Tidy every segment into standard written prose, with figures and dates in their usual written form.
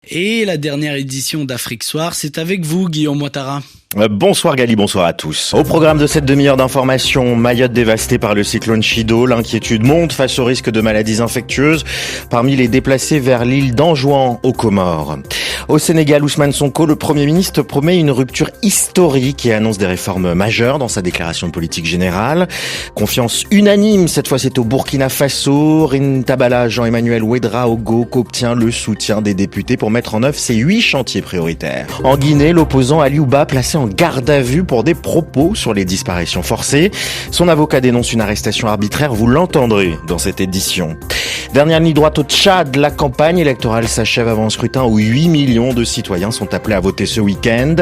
Et la dernière édition d'Afrique Soir, c'est avec vous, Guillaume Ouattara. Bonsoir Gali, bonsoir à tous. Au programme de cette demi-heure d'information, Mayotte dévastée par le cyclone Chido, l'inquiétude monte face au risque de maladies infectieuses parmi les déplacés vers l'île d'Anjouan aux Comores. Au Sénégal, Ousmane Sonko, le Premier ministre, promet une rupture historique et annonce des réformes majeures dans sa déclaration de politique générale. Confiance unanime, cette fois c'est au Burkina Faso. Rintabala Jean-Emmanuel Ouedraogo obtient le soutien des députés pour mettre en œuvre ses 8 chantiers prioritaires. En Guinée, l'opposant Aliouba placé en garde à vue pour des propos sur les disparitions forcées. Son avocat dénonce une arrestation arbitraire, vous l'entendrez dans cette édition. Dernière ligne droite au Tchad, la campagne électorale s'achève avant un scrutin où 8 millions de citoyens sont appelés à voter ce week-end.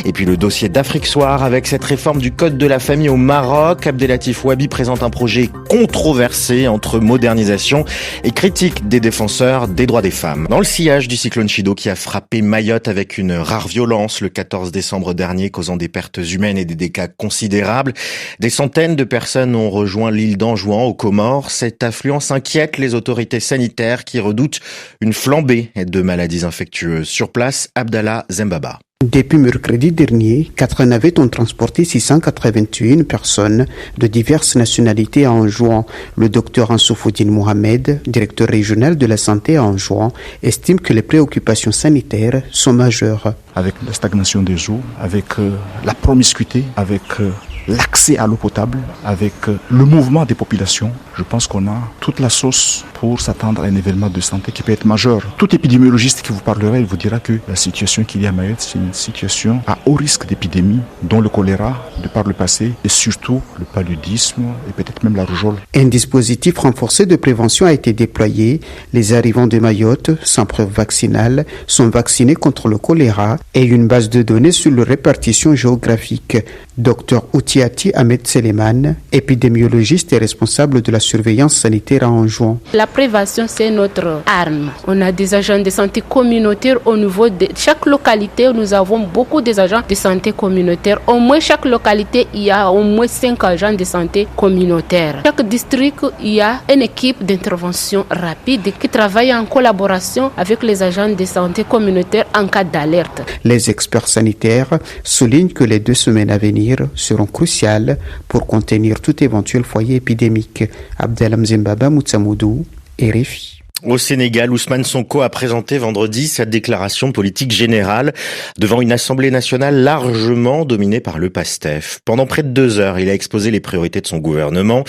Et puis le dossier d'Afrique Soir avec cette réforme du code de la famille au Maroc. Abdelatif Ouabi présente un projet controversé entre modernisation et critique des défenseurs des droits des femmes. Dans le sillage du cyclone Chido qui a frappé Mayotte avec une rare violence le 14 décembre dernier, causant des pertes humaines et des dégâts considérables, des centaines de personnes ont rejoint l'île d'Anjouan aux Comores. Cette affluence inquiète les autorités sanitaires qui redoutent une flambée de maladies infectieuses. Sur place, Abdallah Zembaba. Depuis mercredi dernier, 4 navettes ont transporté 681 personnes de diverses nationalités à Anjouan. Le docteur Ansoufoudine Mohamed, directeur régional de la santé à Anjouan, estime que les préoccupations sanitaires sont majeures. Avec la stagnation des eaux, avec la promiscuité, avec l'accès à l'eau potable, avec le mouvement des populations, je pense qu'on a toute la sauce pour s'attendre à un événement de santé qui peut être majeur. Tout épidémiologiste qui vous parlera, il vous dira que la situation qu'il y a à Mayotte, c'est une situation à haut risque d'épidémie, dont le choléra, de par le passé, et surtout le paludisme et peut-être même la rougeole. Un dispositif renforcé de prévention a été déployé. Les arrivants de Mayotte, sans preuve vaccinale, sont vaccinés contre le choléra et une base de données sur leur répartition géographique. Dr Outiati Ahmed Seleman, épidémiologiste et responsable de la surveillance sanitaire à Anjouan. La prévention, c'est notre arme. On a des agents de santé communautaires au niveau de chaque localité. Nous avons beaucoup d'agents de santé communautaires. Au moins, chaque localité, il y a au moins 5 agents de santé communautaires. Chaque district, il y a une équipe d'intervention rapide qui travaille en collaboration avec les agents de santé communautaires en cas d'alerte. Les experts sanitaires soulignent que les 2 semaines à venir seront cruciales pour contenir tout éventuel foyer épidémique. Abdelham Zembaba Moutsamoudou, RFI. Au Sénégal, Ousmane Sonko a présenté vendredi sa déclaration politique générale devant une assemblée nationale largement dominée par le PASTEF. Pendant près de 2 heures, il a exposé les priorités de son gouvernement,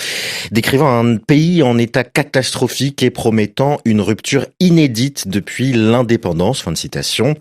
décrivant un pays en état catastrophique et promettant une rupture inédite depuis l'indépendance. Fin de citation.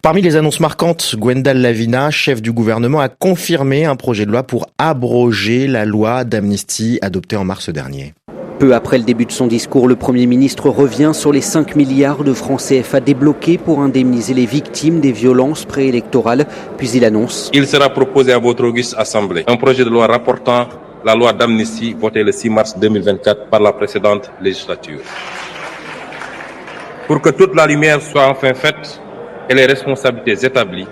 Parmi les annonces marquantes, Gwendal Lavina, chef du gouvernement, a confirmé un projet de loi pour abroger la loi d'amnistie adoptée en mars dernier. Peu après le début de son discours, le Premier ministre revient sur les 5 milliards de francs CFA débloqués pour indemniser les victimes des violences préélectorales. Puis il annonce: il sera proposé à votre auguste assemblée un projet de loi rapportant la loi d'amnistie votée le 6 mars 2024 par la précédente législature. Pour que toute la lumière soit enfin faite et les responsabilités établies,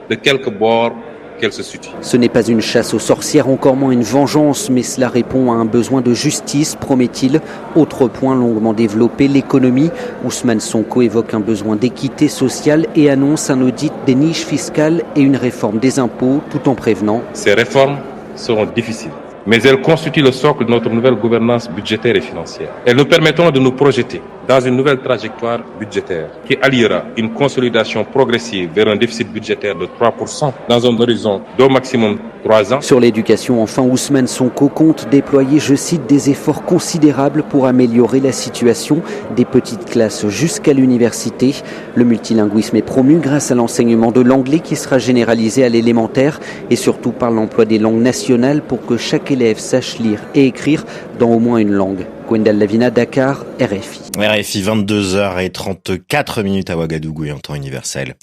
de quelque bord qu'elle se situe. Ce n'est pas une chasse aux sorcières, encore moins une vengeance, mais cela répond à un besoin de justice, promet-il. Autre point longuement développé, l'économie. Ousmane Sonko évoque un besoin d'équité sociale et annonce un audit des niches fiscales et une réforme des impôts, tout en prévenant: ces réformes seront difficiles, mais elles constituent le socle de notre nouvelle gouvernance budgétaire et financière. Elles nous permettront de nous projeter dans une nouvelle trajectoire budgétaire qui alliera une consolidation progressive vers un déficit budgétaire de 3% dans un horizon d'au maximum 3 ans. Sur l'éducation, enfin, Ousmane Sonko compte déployer, je cite, des efforts considérables pour améliorer la situation des petites classes jusqu'à l'université. Le multilinguisme est promu grâce à l'enseignement de l'anglais qui sera généralisé à l'élémentaire et surtout par l'emploi des langues nationales pour que chaque élève sache lire et écrire dans au moins une langue. Gwendal Lavina, Dakar, RFI. RFI, 22h34 à Ouagadougou et en temps universel.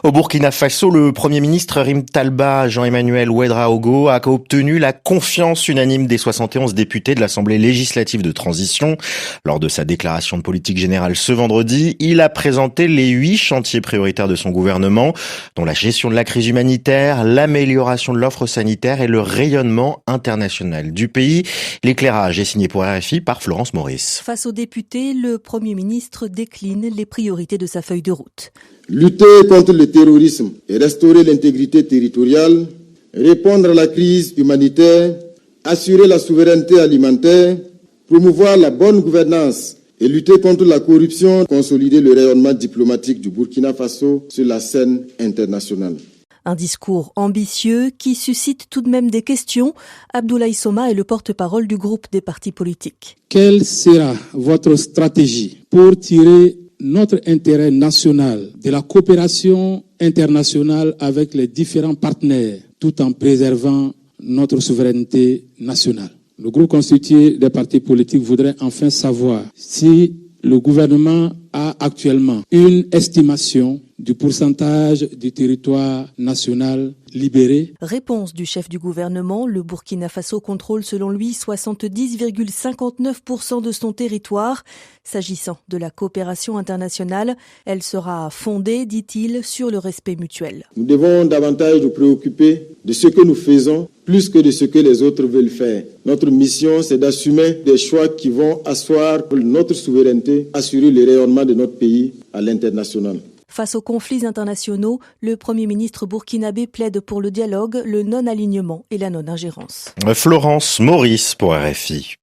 Au Burkina Faso, le Premier ministre Rintabala Jean-Emmanuel Ouedraogo Ouedraogo a obtenu la confiance unanime des 71 députés de l'Assemblée législative de transition. Lors de sa déclaration de politique générale ce vendredi, il a présenté les 8 chantiers prioritaires de son gouvernement, dont la gestion de la crise humanitaire, l'amélioration de l'offre sanitaire et le rayonnement international du pays. L'éclairage est signé pour RFI par Florence Maurice. Face aux députés, le Premier ministre décline les priorités de sa feuille de route. Lutter contre le terrorisme et restaurer l'intégrité territoriale, répondre à la crise humanitaire, assurer la souveraineté alimentaire, promouvoir la bonne gouvernance et lutter contre la corruption, consolider le rayonnement diplomatique du Burkina Faso sur la scène internationale. Un discours ambitieux qui suscite tout de même des questions. Abdoulaye Soma est le porte-parole du groupe des partis politiques. Quelle sera votre stratégie pour tirer notre intérêt national de la coopération internationale avec les différents partenaires tout en préservant notre souveraineté nationale? Le groupe constitué des partis politiques voudrait enfin savoir si le gouvernement a actuellement une estimation du pourcentage du territoire national libéré. Réponse du chef du gouvernement, le Burkina Faso contrôle selon lui 70,59% de son territoire. S'agissant de la coopération internationale, elle sera fondée, dit-il, sur le respect mutuel. Nous devons davantage nous préoccuper de ce que nous faisons plus que de ce que les autres veulent faire. Notre mission, c'est d'assumer des choix qui vont asseoir notre souveraineté, assurer le rayonnement de notre pays à l'international. Face aux conflits internationaux, le Premier ministre burkinabé plaide pour le dialogue, le non-alignement et la non-ingérence. Florence Maurice pour RFI.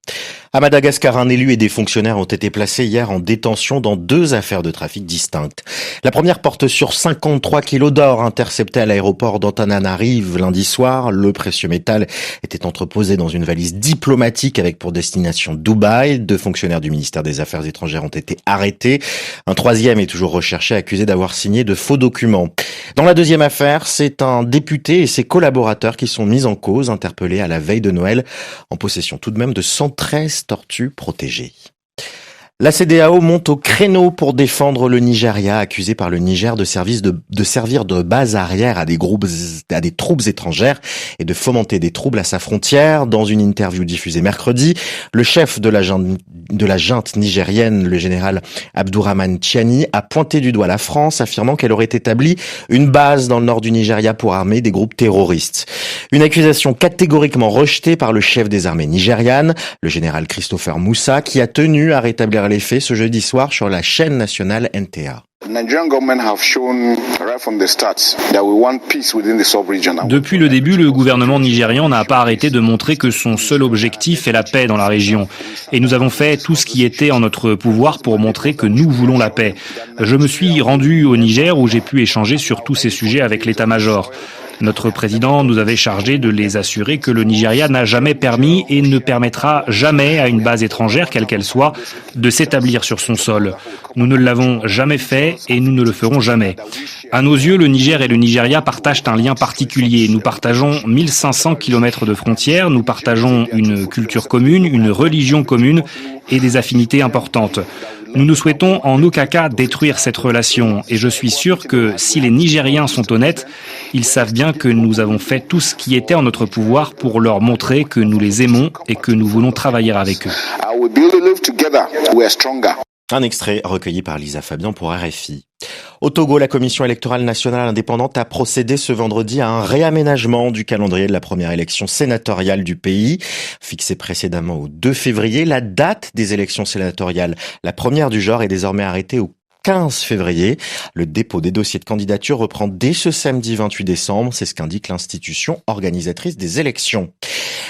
À Madagascar, un élu et des fonctionnaires ont été placés hier en détention dans 2 affaires de trafic distinctes. La première porte sur 53 kilos d'or interceptés à l'aéroport d'Antananarive lundi soir. Le précieux métal était entreposé dans une valise diplomatique avec pour destination Dubaï. 2 fonctionnaires du ministère des Affaires étrangères ont été arrêtés. Un troisième est toujours recherché, accusé d'avoir signé de faux documents. Dans la deuxième affaire, c'est un député et ses collaborateurs qui sont mis en cause, interpellés à la veille de Noël, en possession tout de même de 113 tortues protégées. La CEDEAO monte au créneau pour défendre le Nigeria, accusé par le Niger de servir de base arrière à des troupes étrangères et de fomenter des troubles à sa frontière. Dans une interview diffusée mercredi, le chef de la junte nigérienne, le général Abdourahmane Tiani, a pointé du doigt la France, affirmant qu'elle aurait établi une base dans le nord du Nigeria pour armer des groupes terroristes. Une accusation catégoriquement rejetée par le chef des armées nigérianes, le général Christopher Moussa, qui a tenu à rétablir les faits ce jeudi soir sur la chaîne nationale NTA. Depuis le début, le gouvernement nigérian n'a pas arrêté de montrer que son seul objectif est la paix dans la région. Et nous avons fait tout ce qui était en notre pouvoir pour montrer que nous voulons la paix. Je me suis rendu au Niger où j'ai pu échanger sur tous ces sujets avec l'état-major. Notre président nous avait chargé de les assurer que le Nigeria n'a jamais permis et ne permettra jamais à une base étrangère, quelle qu'elle soit, de s'établir sur son sol. Nous ne l'avons jamais fait et nous ne le ferons jamais. À nos yeux, le Niger et le Nigeria partagent un lien particulier. Nous partageons 1500 kilomètres de frontières, nous partageons une culture commune, une religion commune et des affinités importantes. Nous ne souhaitons en aucun cas détruire cette relation et je suis sûr que si les Nigériens sont honnêtes, ils savent bien que nous avons fait tout ce qui était en notre pouvoir pour leur montrer que nous les aimons et que nous voulons travailler avec eux. Un extrait recueilli par Lisa Fabian pour RFI. Au Togo, la Commission électorale nationale indépendante a procédé ce vendredi à un réaménagement du calendrier de la première élection sénatoriale du pays. Fixée précédemment au 2 février, la date des élections sénatoriales, la première du genre, est désormais arrêtée au 15 février. Le dépôt des dossiers de candidature reprend dès ce samedi 28 décembre. C'est ce qu'indique l'institution organisatrice des élections.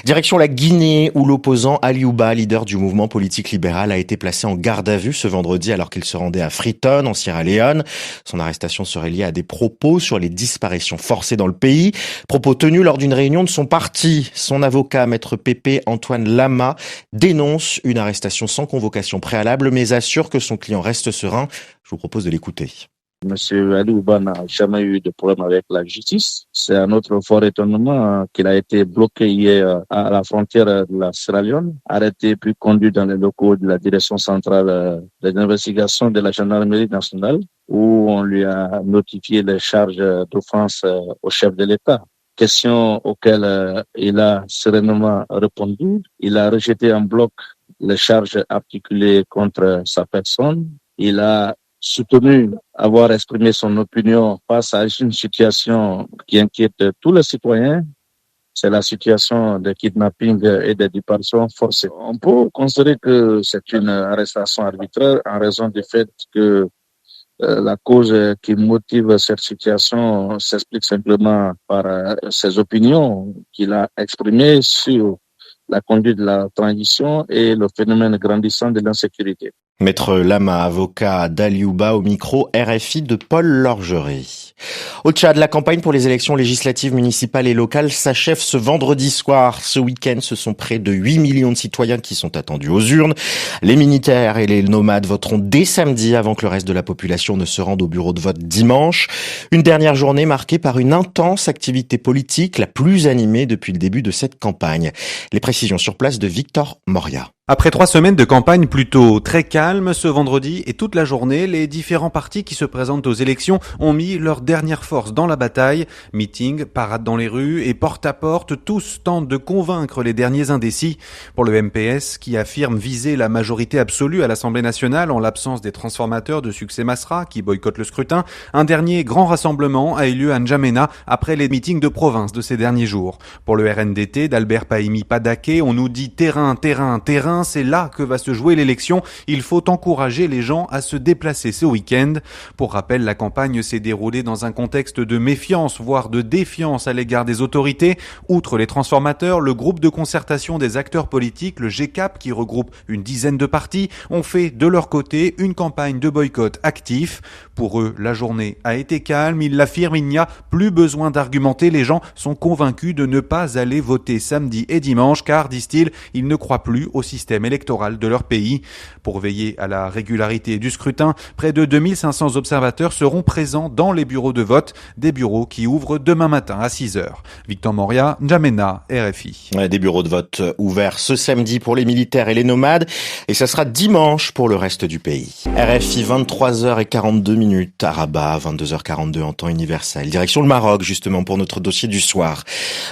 Direction la Guinée, où l'opposant Ali Ouba, leader du mouvement politique libéral, a été placé en garde à vue ce vendredi alors qu'il se rendait à Freetown, en Sierra Leone. Son arrestation serait liée à des propos sur les disparitions forcées dans le pays. Propos tenus lors d'une réunion de son parti. Son avocat, maître Pépé Antoine Lama, dénonce une arrestation sans convocation préalable, mais assure que son client reste serein. Je vous propose de l'écouter. Monsieur Ali Ouba n'a jamais eu de problème avec la justice. C'est un autre fort étonnement qu'il a été bloqué hier à la frontière de la Sierra Leone, arrêté puis conduit dans les locaux de la direction centrale des investigations de la gendarmerie nationale, où on lui a notifié les charges d'offense au chef de l'État. questions auxquelles il a sereinement répondu. Il a rejeté en bloc les charges articulées contre sa personne. Il a soutenu avoir exprimé son opinion face à une situation qui inquiète tous les citoyens. C'est la situation des kidnappings et des disparitions forcées. On peut considérer que c'est une arrestation arbitraire en raison du fait que la cause qui motive cette situation s'explique simplement par ses opinions qu'il a exprimées sur la conduite de la transition et le phénomène grandissant de l'insécurité. Maître Lama, avocat d'Aliouba, au micro RFI de Paul Lorgerie. Au Tchad, la campagne pour les élections législatives municipales et locales s'achève ce vendredi soir. Ce week-end, ce sont près de 8 millions de citoyens qui sont attendus aux urnes. Les militaires et les nomades voteront dès samedi avant que le reste de la population ne se rende au bureau de vote dimanche. Une dernière journée marquée par une intense activité politique, la plus animée depuis le début de cette campagne. Les précisions sur place de Victor Moria. Après 3 semaines de campagne plutôt très calme, ce vendredi et toute la journée, les différents partis qui se présentent aux élections ont mis leur dernière force dans la bataille. Meetings, parades dans les rues et porte-à-porte, tous tentent de convaincre les derniers indécis. Pour le MPS, qui affirme viser la majorité absolue à l'Assemblée nationale en l'absence des transformateurs de Succès Masra qui boycottent le scrutin, un dernier grand rassemblement a eu lieu à N'Djamena après les meetings de province de ces derniers jours. Pour le RNDT d'Albert Pahimi Padaké, on nous dit terrain, c'est là que va se jouer l'élection. Il faut encourager les gens à se déplacer ce week-end. Pour rappel, la campagne s'est déroulée dans un contexte de méfiance, voire de défiance à l'égard des autorités. Outre les transformateurs, le groupe de concertation des acteurs politiques, le GCAP, qui regroupe une dizaine de partis, ont fait de leur côté une campagne de boycott actif. Pour eux, la journée a été calme. Ils l'affirment, il n'y a plus besoin d'argumenter. Les gens sont convaincus de ne pas aller voter samedi et dimanche, car, disent-ils, ils ne croient plus au système électoral de leur pays. Pour veiller à la régularité du scrutin, près de 2500 observateurs seront présents dans les bureaux de vote, des bureaux qui ouvrent demain matin à 6h. Victor Moria, N'Djamena, RFI. Des bureaux de vote ouverts ce samedi pour les militaires et les nomades, et ça sera dimanche pour le reste du pays. RFI, 23h42 à Rabat, 22h42 en temps universel. Direction le Maroc, justement, pour notre dossier du soir.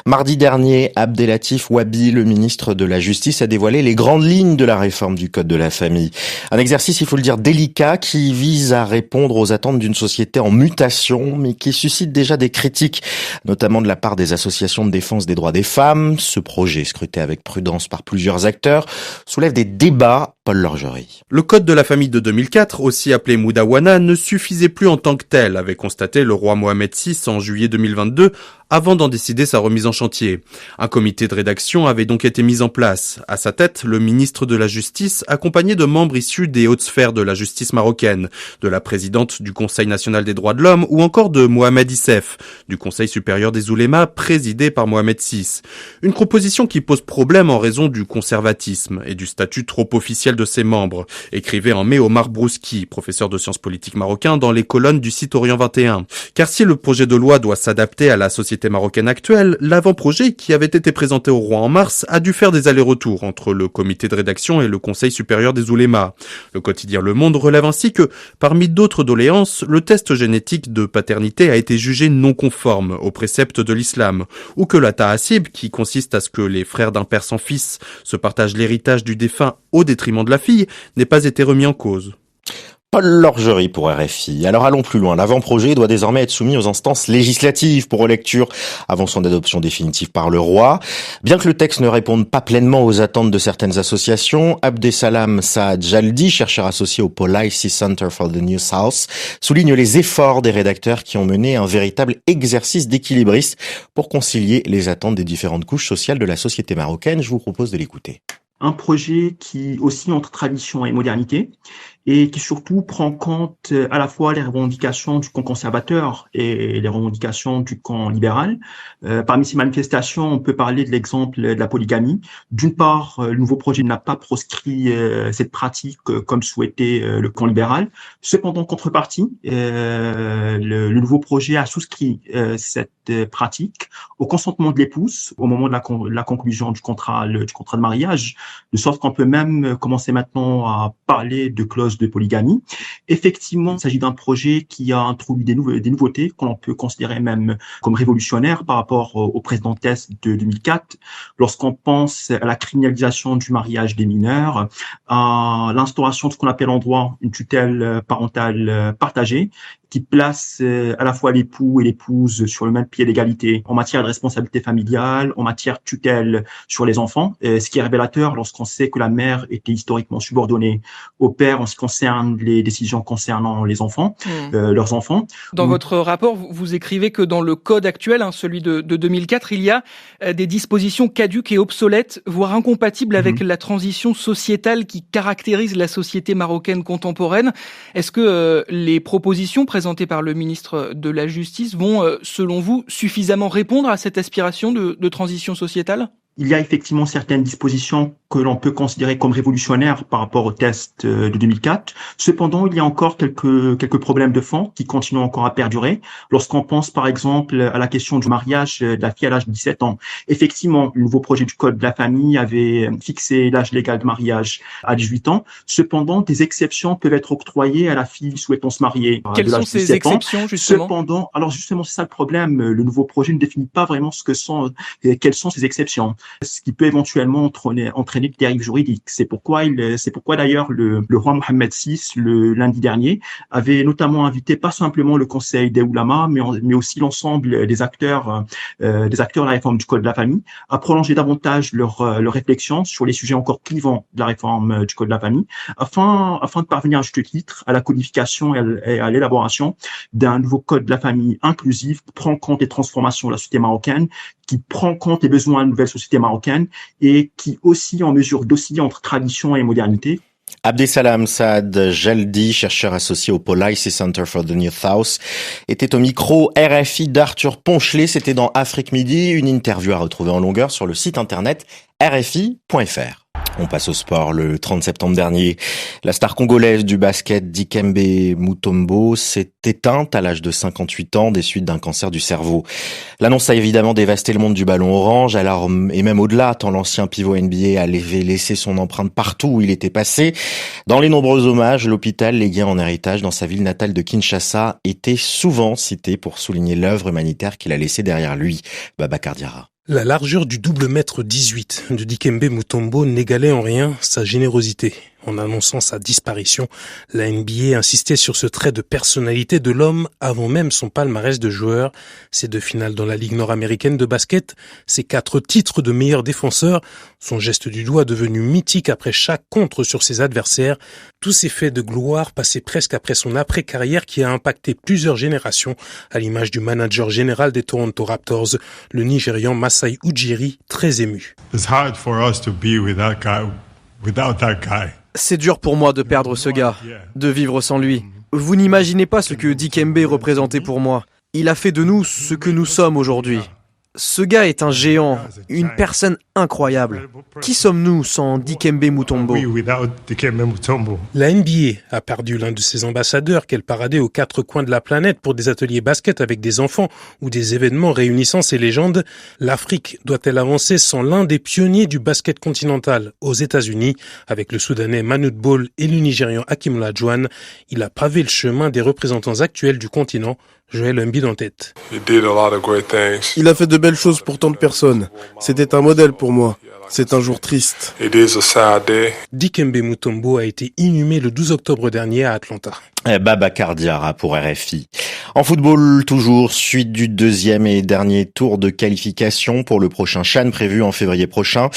Mardi dernier, Abdelatif Wabi, le ministre de la Justice, a dévoilé les grandes lignes de la réforme du Code de la famille. Un exercice, il faut le dire, délicat qui vise à répondre aux attentes d'une société en mutation, mais qui suscite déjà des critiques, notamment de la part des associations de défense des droits des femmes. Ce projet, scruté avec prudence par plusieurs acteurs, soulève des débats. Paul Lorgerie. Le Code de la famille de 2004, aussi appelé Moudawana, ne suffisait plus en tant que tel, avait constaté le roi Mohamed VI en juillet 2022, avant d'en décider sa remise en chantier. Un comité de rédaction avait donc été mis en place. À sa tête, le ministre de la Justice, accompagné de membres issus des hautes sphères de la justice marocaine, de la présidente du Conseil national des droits de l'homme ou encore de Mohamed Issef, du Conseil supérieur des oulémas, présidé par Mohamed VI. Une composition qui pose problème en raison du conservatisme et du statut trop officiel de ses membres, écrivait en mai Omar Brouski, professeur de sciences politiques marocain, dans les colonnes du site Orient 21. Car si le projet de loi doit s'adapter à la société marocaine actuelle, l'avant-projet qui avait été présenté au roi en mars a dû faire des allers-retours entre le comité de rédaction et le Conseil supérieur des oulémas. Le quotidien Le Monde relève ainsi que, parmi d'autres doléances, le test génétique de paternité a été jugé non conforme aux préceptes de l'islam, ou que la ta'assib, qui consiste à ce que les frères d'un père sans fils se partagent l'héritage du défunt au détriment de la fille, n'ait pas été remis en cause. Paul Lorgerie pour RFI. Alors allons plus loin. L'avant-projet doit désormais être soumis aux instances législatives pour relecture avant son adoption définitive par le roi. Bien que le texte ne réponde pas pleinement aux attentes de certaines associations, Abdesalam Saad Jaldi, chercheur associé au Policy Center for the New South, souligne les efforts des rédacteurs qui ont mené un véritable exercice d'équilibriste pour concilier les attentes des différentes couches sociales de la société marocaine. Je vous propose de l'écouter. Un projet qui oscille entre tradition et modernité et qui surtout prend en compte à la fois les revendications du camp conservateur et les revendications du camp libéral. Parmi ces manifestations, on peut parler de l'exemple de la polygamie. D'une part, le nouveau projet n'a pas proscrit cette pratique comme souhaitait le camp libéral. Cependant, en contrepartie, le le nouveau projet a souscrit cette pratique au consentement de l'épouse au moment de la conclusion du contrat de mariage, de sorte qu'on peut même commencer maintenant à parler de clause de polygamie. Effectivement, il s'agit d'un projet qui a introduit des nouveautés qu'on peut considérer même comme révolutionnaires par rapport au précédent test de 2004, lorsqu'on pense à la criminalisation du mariage des mineurs, à l'instauration de ce qu'on appelle en droit une tutelle parentale partagée, qui place à la fois l'époux et l'épouse sur le même pied d'égalité en matière de responsabilité familiale, en matière de tutelle sur les enfants, ce qui est révélateur lorsqu'on sait que la mère était historiquement subordonnée au père en ce qui concerne les décisions concernant les enfants, leurs enfants. Dans votre rapport, vous écrivez que dans le code actuel, celui de 2004, il y a des dispositions caduques et obsolètes, voire incompatibles avec la transition sociétale qui caractérise la société marocaine contemporaine. Est-ce que les propositions présentées par le ministre de la Justice vont, selon vous, suffisamment répondre à cette aspiration de transition sociétale ? Il y a effectivement certaines dispositions que l'on peut considérer comme révolutionnaires par rapport au test de 2004. Cependant, il y a encore quelques problèmes de fond qui continuent encore à perdurer. Lorsqu'on pense par exemple à la question du mariage de la fille à l'âge de 17 ans. Effectivement, le nouveau projet du Code de la famille avait fixé l'âge légal de mariage à 18 ans. Cependant, des exceptions peuvent être octroyées à la fille souhaitant se marier. Quelles sont ces exceptions, justement ? Cependant, alors justement, c'est ça le problème. Le nouveau projet ne définit pas vraiment quelles sont ces exceptions, ce qui peut éventuellement entraîner de dérives juridiques. C'est pourquoi d'ailleurs le roi Mohammed VI, le lundi dernier, avait notamment invité pas simplement le Conseil des Oulémas, mais aussi l'ensemble des acteurs de la réforme du Code de la famille, à prolonger davantage leur réflexion sur les sujets encore clivants de la réforme du Code de la famille, afin de parvenir à juste titre à la codification et à l'élaboration d'un nouveau Code de la famille inclusif qui prend en compte les transformations de la société marocaine, qui prend compte les besoins de la nouvelle société marocaine et qui aussi en mesure d'osciller entre tradition et modernité. Abdesalam Saad Jaldi, chercheur associé au Policy Center for the New South, était au micro RFI d'Arthur Ponchelet. C'était dans Afrique Midi, une interview à retrouver en longueur sur le site internet rfi.fr. On passe au sport. Le 30 septembre dernier, la star congolaise du basket Dikembe Mutombo s'est éteinte à l'âge de 58 ans des suites d'un cancer du cerveau. L'annonce a évidemment dévasté le monde du ballon orange, alors, et même au-delà, tant l'ancien pivot NBA avait laissé son empreinte partout où il était passé. Dans les nombreux hommages, l'hôpital légué en héritage dans sa ville natale de Kinshasa était souvent cité pour souligner l'œuvre humanitaire qu'il a laissée derrière lui. Babacar Diarra. La largeur du double mètre 18 de Dikembe Mutombo n'égalait en rien sa générosité. En annonçant sa disparition, la NBA insistait sur ce trait de personnalité de l'homme avant même son palmarès de joueur. Ses 2 finales dans la Ligue nord-américaine de basket, ses 4 titres de meilleur défenseur, son geste du doigt devenu mythique après chaque contre sur ses adversaires. Tous ces faits de gloire passaient presque après son après-carrière qui a impacté plusieurs générations, à l'image du manager général des Toronto Raptors, le Nigérian Masai Ujiri, très ému. C'est dur pour moi de perdre ce gars, de vivre sans lui. Vous n'imaginez pas ce que Dikembe représentait pour moi. Il a fait de nous ce que nous sommes aujourd'hui. Ce gars est un géant, une personne incroyable. Qui sommes-nous sans Dikembe Mutombo ? La NBA a perdu l'un de ses ambassadeurs qu'elle paradait aux 4 coins de la planète pour des ateliers basket avec des enfants ou des événements réunissant ses légendes. L'Afrique doit-elle avancer sans l'un des pionniers du basket continental aux États-Unis, avec le Soudanais Manute Bol et le Nigérian Hakim Olajuwon? Il a pavé le chemin des représentants actuels du continent. Joël Embiid en tête. Il a fait de belles choses pour tant de personnes. C'était un modèle pour moi. C'est un jour triste. Dikembe Mutombo a été inhumé le 12 octobre dernier à Atlanta. Babacar Diarra pour RFI. En football, toujours, suite du 2e et dernier tour de qualification pour le prochain CHAN prévu en février prochain.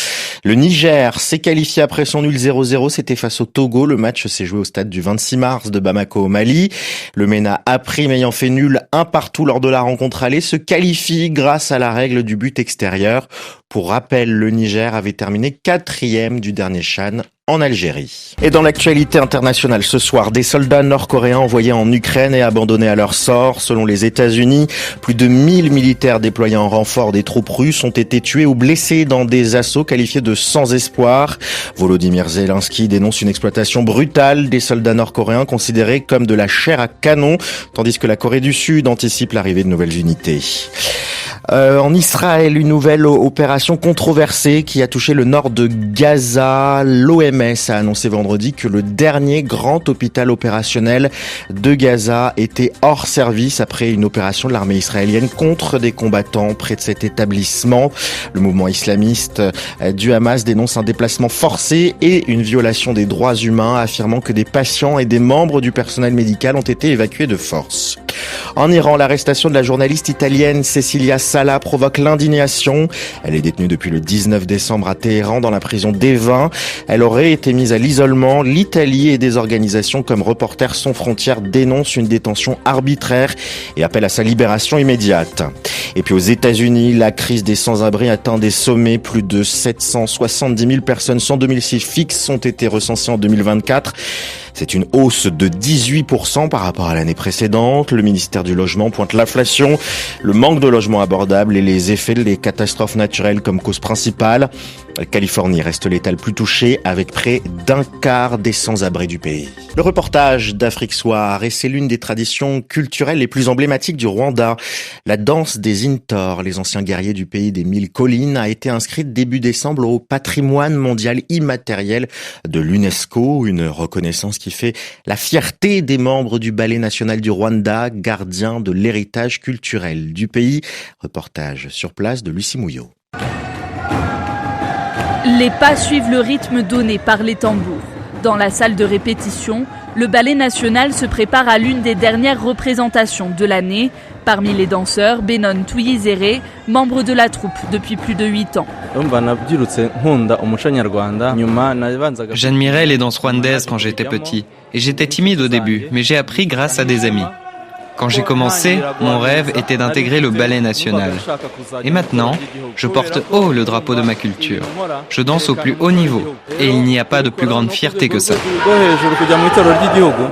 Le Niger s'est qualifié après son nul 0-0. C'était face au Togo. Le match s'est joué au stade du 26 mars de Bamako au Mali. Le MENA A-Prime ayant fait nul 1-1 lors de la rencontre aller se qualifie grâce à la règle du but extérieur. Pour rappel, le Niger avait terminé 4e du dernier CHAN en Algérie. Et dans l'actualité internationale ce soir, des soldats nord-coréens envoyés en Ukraine et abandonnés à leur sort. Selon les États-Unis, plus de 1000 militaires déployés en renfort des troupes russes ont été tués ou blessés dans des assauts qualifiés de sans espoir. Volodymyr Zelensky dénonce une exploitation brutale des soldats nord-coréens considérés comme de la chair à canon, tandis que la Corée du Sud anticipe l'arrivée de nouvelles unités. En Israël, une nouvelle opération controversée qui a touché le nord de Gaza. L'OMS a annoncé vendredi que le dernier grand hôpital opérationnel de Gaza était hors service après une opération de l'armée israélienne contre des combattants près de cet établissement. Le mouvement islamiste du Hamas dénonce un déplacement forcé et une violation des droits humains, affirmant que des patients et des membres du personnel médical ont été évacués de force. En Iran, l'arrestation de la journaliste italienne Cecilia Sala provoque l'indignation. Elle est détenue depuis le 19 décembre à Téhéran dans la prison d'Evin. Elle aurait été mise à l'isolement. L'Italie et des organisations comme Reporters sans frontières dénoncent une détention arbitraire et appellent à sa libération immédiate. Et puis aux États-Unis, la crise des sans-abri atteint des sommets. Plus de 770 000 personnes sans domicile fixe ont été recensées en 2024. C'est une hausse de 18% par rapport à l'année précédente. Le ministère du Logement pointe l'inflation, le manque de logements abordables et les effets des catastrophes naturelles comme cause principale. La Californie reste l'État le plus touché avec près d'un quart des sans-abri du pays. Le reportage d'Afrique Soir, et c'est l'une des traditions culturelles les plus emblématiques du Rwanda. La danse des Intor, les anciens guerriers du pays des 1000 collines, a été inscrite début décembre au patrimoine mondial immatériel de l'UNESCO, une reconnaissance qui fait la fierté des membres du Ballet national du Rwanda, gardien de l'héritage culturel du pays. Reportage sur place de Lucie Mouillot. Les pas suivent le rythme donné par les tambours. Dans la salle de répétition, le Ballet national se prépare à l'une des dernières représentations de l'année. Parmi les danseurs, Benon Tuyizere, membre de la troupe depuis plus de 8 ans. J'admirais les danses rwandaises quand j'étais petit et j'étais timide au début, mais j'ai appris grâce à des amis. Quand j'ai commencé, mon rêve était d'intégrer le ballet national. Et maintenant, je porte haut le drapeau de ma culture. Je danse au plus haut niveau. Et il n'y a pas de plus grande fierté que ça.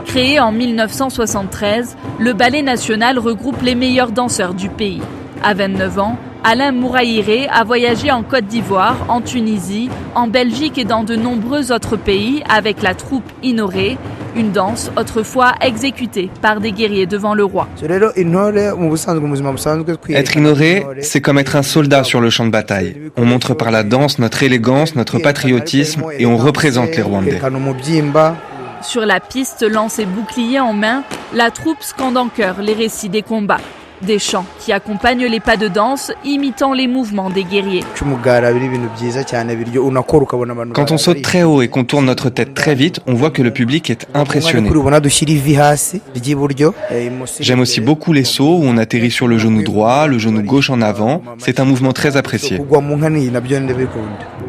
Créé en 1973, le ballet national regroupe les meilleurs danseurs du pays. À 29 ans, Alain Mouraïré a voyagé en Côte d'Ivoire, en Tunisie, en Belgique et dans de nombreux autres pays avec la troupe Inoré, une danse autrefois exécutée par des guerriers devant le roi. Être Inoré, c'est comme être un soldat sur le champ de bataille. On montre par la danse notre élégance, notre patriotisme et on représente les Rwandais. Sur la piste, lance et bouclier en main, la troupe scande en chœur les récits des combats. Des chants qui accompagnent les pas de danse, imitant les mouvements des guerriers. Quand on saute très haut et qu'on tourne notre tête très vite, on voit que le public est impressionné. J'aime aussi beaucoup les sauts où on atterrit sur le genou droit, le genou gauche en avant. C'est un mouvement très apprécié.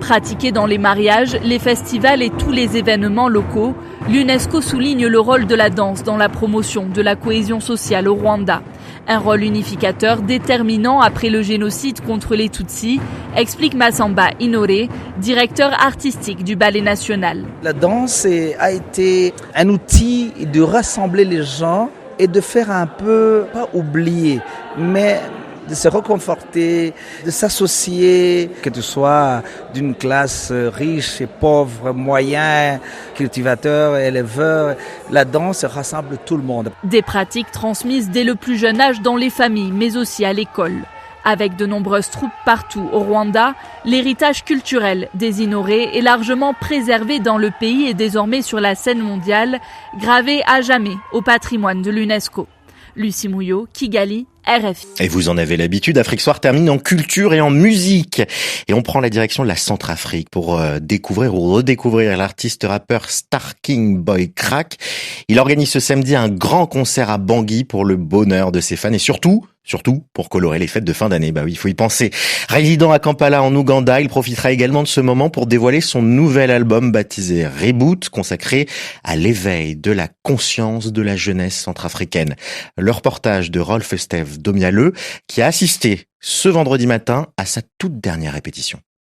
Pratiqué dans les mariages, les festivals et tous les événements locaux, l'UNESCO souligne le rôle de la danse dans la promotion de la cohésion sociale au Rwanda. Un rôle unificateur déterminant après le génocide contre les Tutsis, explique Massamba Inoré, directeur artistique du Ballet national. La danse a été un outil de rassembler les gens et de faire un peu, pas oublier, mais de se reconforter, de s'associer, que tu sois d'une classe riche et pauvre, moyen, cultivateur, éleveur. La danse rassemble tout le monde. Des pratiques transmises dès le plus jeune âge dans les familles, mais aussi à l'école. Avec de nombreuses troupes partout au Rwanda, l'héritage culturel des Inoré est largement préservé dans le pays et désormais sur la scène mondiale, gravé à jamais au patrimoine de l'UNESCO. Lucie Mouillot, Kigali, RFI. Et vous en avez l'habitude, Afrique Soir termine en culture et en musique. Et on prend la direction de la Centrafrique pour découvrir ou redécouvrir l'artiste rappeur Star King Boy Crack. Il organise ce samedi un grand concert à Bangui pour le bonheur de ses fans et surtout pour colorer les fêtes de fin d'année. Bah oui, il faut y penser. Résident à Kampala en Ouganda, il profitera également de ce moment pour dévoiler son nouvel album baptisé Reboot, consacré à l'éveil de la conscience de la jeunesse centrafricaine. Le reportage de Rolf Steve Domialeux, qui a assisté ce vendredi matin à sa toute dernière répétition.